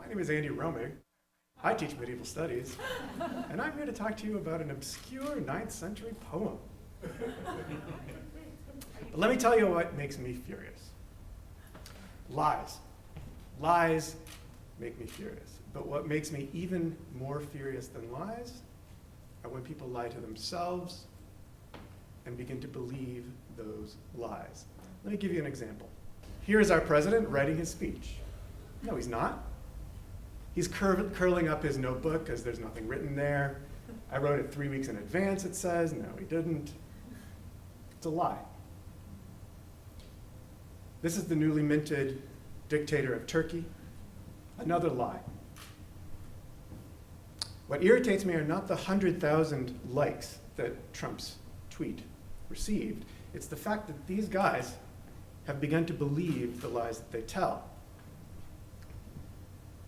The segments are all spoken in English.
My name is Andy Romig. I teach medieval studies, and I'm here to talk to you about an obscure 9th century poem. But let me tell you what makes me furious. Lies. Lies make me furious. But what makes me even more furious than lies are when people lie to themselves and begin to believe those lies. Let me give you an example. Here is our president writing his speech. No, he's not. He's curling up his notebook because there's nothing written there. I wrote it 3 weeks in advance, it says. No, he didn't. It's a lie. This is the newly minted dictator of Turkey. Another lie. What irritates me are not the 100,000 likes that Trump's tweet received. It's the fact that these guys have begun to believe the lies that they tell.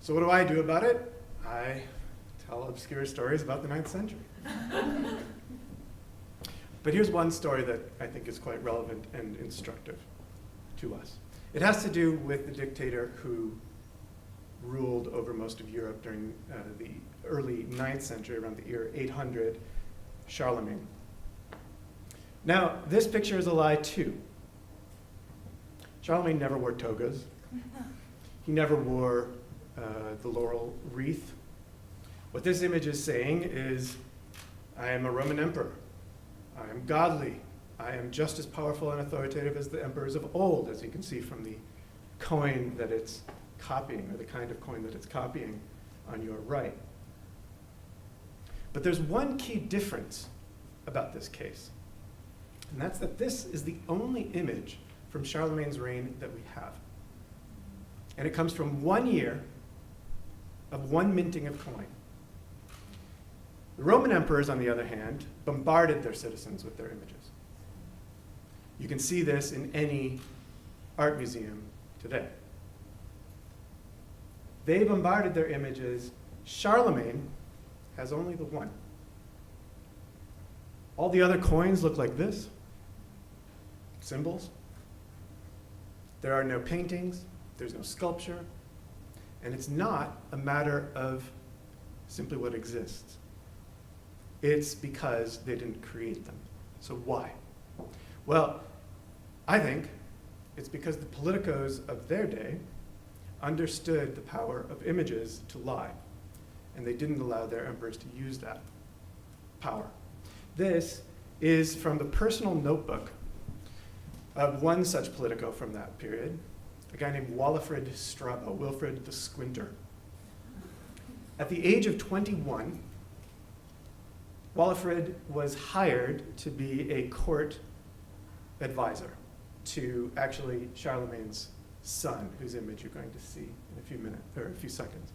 So what do I do about it? I tell obscure stories about the 9th century. But here's one story that I think is quite relevant and instructive to us. It has to do with the dictator who ruled over most of Europe during the early 9th century, around the year 800, Charlemagne. Now, this picture is a lie too. Charlemagne never wore togas. He never wore the laurel wreath. What this image is saying is, I am a Roman emperor. I am godly. I am just as powerful and authoritative as the emperors of old, as you can see from the coin that it's copying, or the kind of coin that it's copying on your right. But there's one key difference about this case, and that's that this is the only image from Charlemagne's reign that we have. And it comes from 1 year of one minting of coin. The Roman emperors, on the other hand, bombarded their citizens with their images. You can see this in any art museum today. They bombarded their images. Charlemagne has only the one. All the other coins look like this, symbols. There are no paintings, there's no sculpture, and it's not a matter of simply what exists. It's because they didn't create them. So why? Well, I think it's because the politicos of their day understood the power of images to lie, and they didn't allow their emperors to use that power. This is from the personal notebook of one such politico from that period, a guy named Walfrid Strabo, Wilfrid the Squinter. At the age of 21, Walfrid was hired to be a court advisor to actually Charlemagne's son, whose image you're going to see in a few minutes, or a few seconds.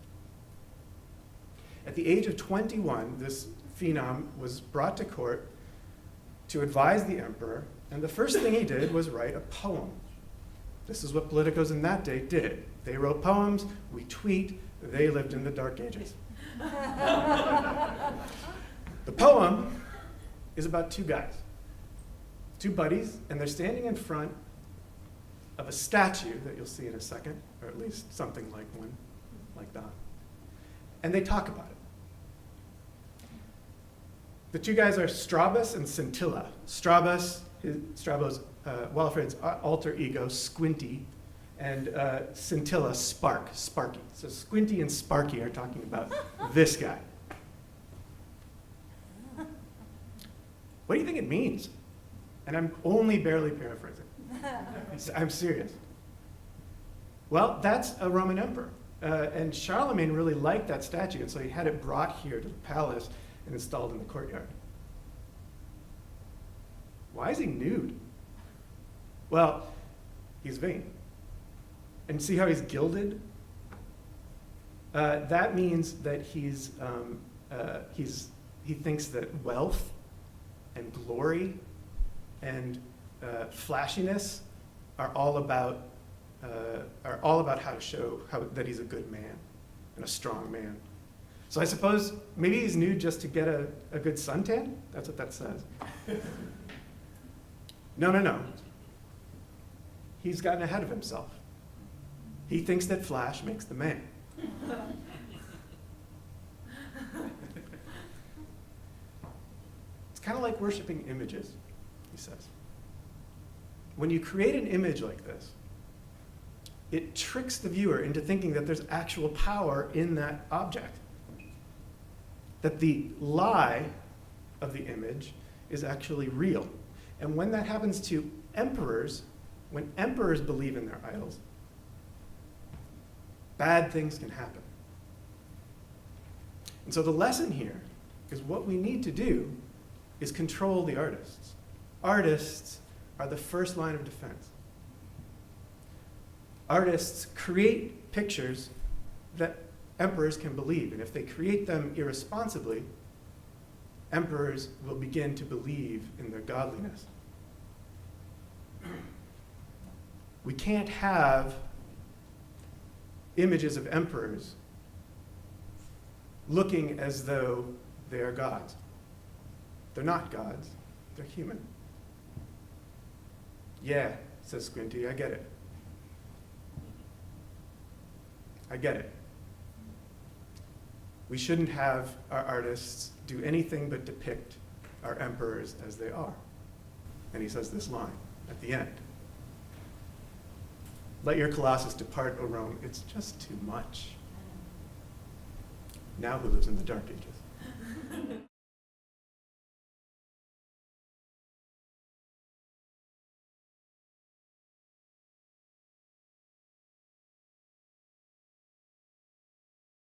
At the age of 21, this phenom was brought to court to advise the emperor, and the first thing he did was write a poem. This is what politicos in that day did. They wrote poems, we tweet, they lived in the Dark Ages. The poem is about two guys, two buddies, and they're standing in front of a statue that you'll see in a second, or at least something like one, like that. And they talk about it. The two guys are Strabus and Scintilla. Strabus, Strabo's, Walfrid's alter ego, Squinty, and Scintilla, Sparky. So Squinty and Sparky are talking about this guy. What do you think it means? And I'm only barely paraphrasing. I'm serious. Well, that's a Roman emperor. And Charlemagne really liked that statue, and so he had it brought here to the palace and installed in the courtyard. Why is he nude? Well, he's vain. And see how he's gilded? That means that he thinks that wealth and glory and flashiness are all about how to show that he's a good man and a strong man. So I suppose maybe he's nude just to get a good suntan? That's what that says. No. He's gotten ahead of himself. He thinks that flash makes the man. It's kind of like worshiping images, he says. When you create an image like this, it tricks the viewer into thinking that there's actual power in that object. That the lie of the image is actually real. And when that happens to emperors, when emperors believe in their idols, bad things can happen. And so the lesson here is what we need to do is control the artists. Artists are the first line of defense. Artists create pictures that emperors can believe, and if they create them irresponsibly, emperors will begin to believe in their godliness. We can't have images of emperors looking as though they are gods. They're not gods, they're human. Yeah, says Squinty, I get it. I get it. We shouldn't have our artists do anything but depict our emperors as they are. And he says this line at the end. Let your Colossus depart, O Rome, it's just too much. Now who lives in the Dark Ages?